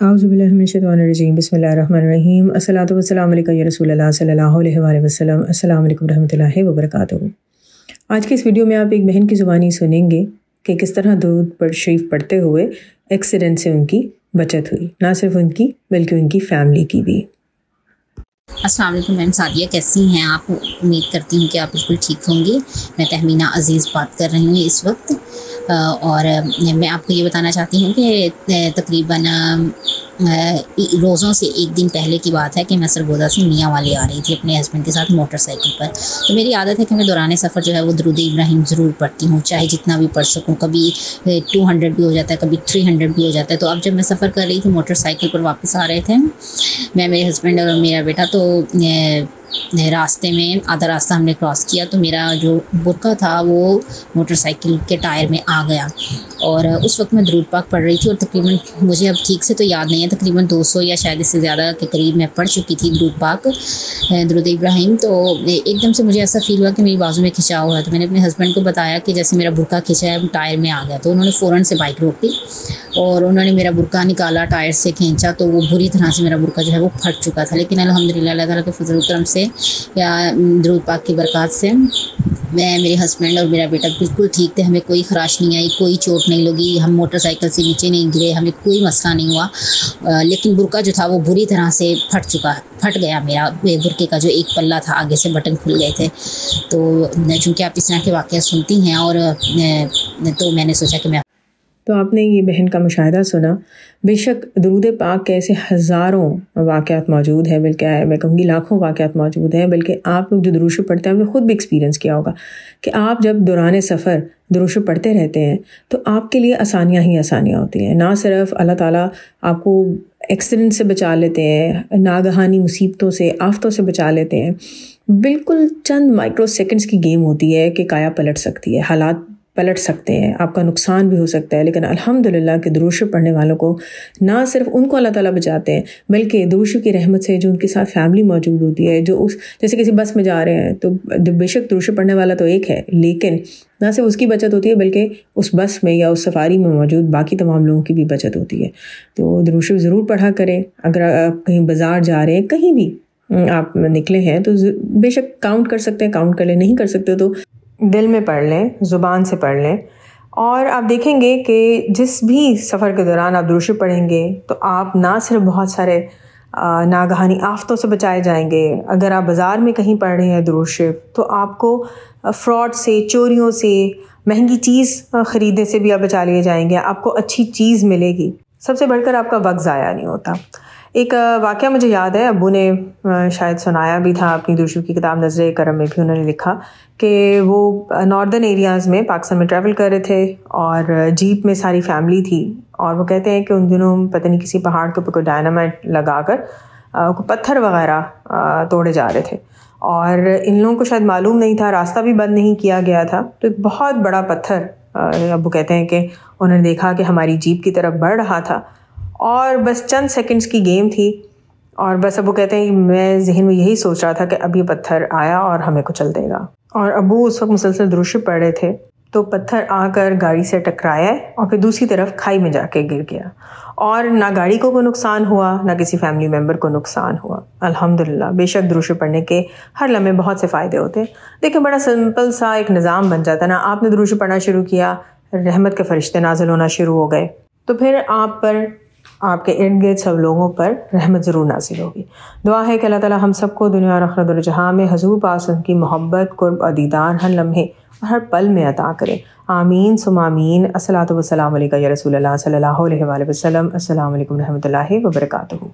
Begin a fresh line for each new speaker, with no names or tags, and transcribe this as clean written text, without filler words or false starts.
अऊज़ुबिल्लाहि मिनश्शैतानिर्रजीम बिस्मिल्लाहिर्रहमानिर्रहीम अस्सलातु वस्सलामु अलैका या रसूल अल्लाह सल्लल्लाहु अलैहि वसल्लम अस्सलामु अलैकुम रहमतुल्लाहि व बरकातुहू। आज की इस वीडियो में आप एक बहन की ज़ुबानी सुनेंगे कि किस तरह दुरूद शरीफ पढ़ते हुए एक्सीडेंट से उनकी बचत हुई, ना सिर्फ उनकी बल्कि उनकी फैमिली की भी।
अस्सलाम वालेकुम मैम सादिया, कैसी हैं आप? उम्मीद करती हूँ कि आप बिल्कुल ठीक होंगी। मैं तहमीना अज़ीज़ बात कर रही हूँ इस वक्त, और मैं आपको ये बताना चाहती हूँ कि तकरीबन रोज़ों से एक दिन पहले की बात है कि मैं सरगोदा से मियाँ वाली आ रही थी अपने हस्बैंड के साथ मोटरसाइकिल पर। तो मेरी आदत है कि मैं दौरान सफ़र जो है वो दुरूद इब्राहिम ज़रूर पढ़ती हूँ, चाहे जितना भी पढ़ सकूँ। कभी 200 भी हो जाता है, कभी 300 भी हो जाता है। तो अब जब मैं सफ़र कर रही थी मोटरसाइकिल पर वापस आ रहे थे मैं, मेरे हस्बैंड और मेरा बेटा, तो रास्ते में आधा रास्ता हमने क्रॉस किया तो मेरा जो बुर्का था वो मोटरसाइकिल के टायर में आ गया। और उस वक्त मैं दुरूद पाक पढ़ रही थी और तकरीबन, मुझे अब ठीक से तो याद नहीं है, तकरीबन 200 या शायद इससे ज़्यादा के करीब मैं पढ़ चुकी थी दुरूद पाक, दुरूद इब्राहिम। तो एकदम से मुझे ऐसा फील हुआ कि मेरी बाजू में खिंचाव हुआ। तो मैंने अपने हस्बैंड को बताया कि जैसे मेरा बुर्का खिंचा है, टायर में आ गया। तो उन्होंने फ़ौरन से बाइक रोक दी और उन्होंने मेरा बुर्का निकाला, टायर से खींचा, तो वो बुरी तरह से मेरा बुर्का जो है वो फट चुका था। लेकिन अल्हम्दुलिल्लाह अल्लाह ताला के फज़ल करम से या दुरूद पाक की बरकत से मैं, मेरे हस्बैंड और मेरा बेटा बिल्कुल ठीक थे। हमें कोई खराश नहीं आई, कोई चोट नहीं लगी, हम मोटरसाइकिल से नीचे नहीं गिरे, हमें कोई मसला नहीं हुआ। लेकिन बुर्का जो था वो बुरी तरह से फट गया। मेरा बुर्के का जो एक पल्ला था, आगे से बटन खुल गए थे। तो चूँकि आप इस तरह के वाक़या सुनती हैं और तो मैंने सोचा कि मैं।
तो आपने ये बहन का मुशाहिदा सुना। बेशक दुरूद पाक के ऐसे हज़ारों वाक़यात मौजूद हैं, बल्कि मैं कहूँगी लाखों वाक़यात मौजूद हैं। बल्कि आप लोग जो दुरूद शरीफ पढ़ते हैं, आपने ख़ुद भी एक्सपीरियंस किया होगा कि आप जब दौरान सफ़र दुरूद शरीफ पढ़ते रहते हैं तो आपके लिए आसानियाँ ही आसानियाँ होती हैं। ना सिर्फ अल्लाह ताला आपको एक्सीडेंट से बचा लेते हैं, नागहानी मुसीबतों से, आफ़तों से बचा लेते हैं, बिल्कुल चंद माइक्रो सेकंड्स की गेम होती है कि काया पलट सकती है, हालात पलट सकते हैं, आपका नुकसान भी हो सकता है। लेकिन अल्हम्दुलिल्लाह कि दुरूद शरीफ पढ़ने वालों को ना सिर्फ उनको अल्लाह ताला बचाते हैं, बल्कि दुरूद शरीफ की रहमत से जो उनके साथ फैमिली मौजूद होती है, जो उस जैसे किसी बस में जा रहे हैं तो बेशक दुरूद शरीफ पढ़ने वाला तो एक है, लेकिन ना सिर्फ उसकी बचत होती है बल्कि उस बस में या उस सफ़ारी में मौजूद बाकी तमाम लोगों की भी बचत होती है। तो दुरूद शरीफ ज़रूर पढ़ा करें। अगर आप कहीं बाज़ार जा रहे हैं, कहीं भी आप निकले हैं, तो बेशक काउंट कर सकते हैं, काउंट कर लें, नहीं कर सकते तो दिल में पढ़ लें, ज़ुबान से पढ़ लें। और आप देखेंगे कि जिस भी सफ़र के दौरान आप दुरूद शरीफ पढ़ेंगे तो आप ना सिर्फ बहुत सारे नागहानी आफ़तों से बचाए जाएंगे। अगर आप बाज़ार में कहीं पढ़ रहे हैं दुरूद शरीफ तो आपको फ्रॉड से, चोरियों से, महंगी चीज़ ख़रीदने से भी आप बचा लिए जाएंगे। आपको अच्छी चीज़ मिलेगी, सबसे बढ़कर आपका वक्त ज़ाया नहीं होता। एक वाक़या मुझे याद है, अब्बू ने शायद सुनाया भी था अपनी दुरूद शरीफ की किताब नज़र करम में भी उन्होंने लिखा कि वो नॉर्दर्न एरियाज़ में पाकिस्तान में ट्रैवल कर रहे थे और जीप में सारी फैमिली थी। और वो कहते हैं कि उन दिनों पता नहीं किसी पहाड़ के ऊपर कोई डायनामाइट लगाकर पत्थर वगैरह तोड़े जा रहे थे और इन लोगों को शायद मालूम नहीं था, रास्ता भी बंद नहीं किया गया था। तो एक बहुत बड़ा पत्थर, अब्बू कहते हैं कि उन्होंने देखा कि हमारी जीप की तरफ बढ़ रहा था और बस चंद सेकंड्स की गेम थी। और बस अब्बू कहते हैं मैं ज़हन में यही सोच रहा था कि अब ये पत्थर आया और हमें कुचल देगा। और अब्बू उस वक्त मुसलसल दुरूद शरीफ पढ़ रहे थे तो पत्थर आकर गाड़ी से टकराया और फिर दूसरी तरफ खाई में जाके गिर गया। और ना गाड़ी को कोई नुकसान हुआ, ना किसी फैमिली मेम्बर को नुकसान हुआ। अल्हम्दुलिल्लाह। बेशक दुरूद शरीफ पढ़ने के हर लम्हे बहुत से फ़ायदे होते हैं। देखिए, बड़ा सिंपल सा एक निज़ाम बन जाता है ना। आपने दुरूद शरीफ पढ़ना शुरू किया, रहमत के फरिश्ते नाज़िल होना शुरू हो गए, तो फिर आप पर, आपके इर्द गिर्द सब लोगों पर रहमत ज़रूर नाज़िल होगी। दुआ है कि अल्लाह ताला हम सबको दुनिया और आखिरत दोनों जहां में हुज़ूर पाक की मोहब्बत, कुर्ब और दीदार हर लम्हे और हर पल में अता करे। आमीन सुम्मा आमीन। अस्सलातु वस्सलामु अलैका या रसूल अल्लाह सल्लल्लाहु अलैहि वसल्लम। अस्सलामु अलैकुम रहमतुल्लाहि व बरकातुहू।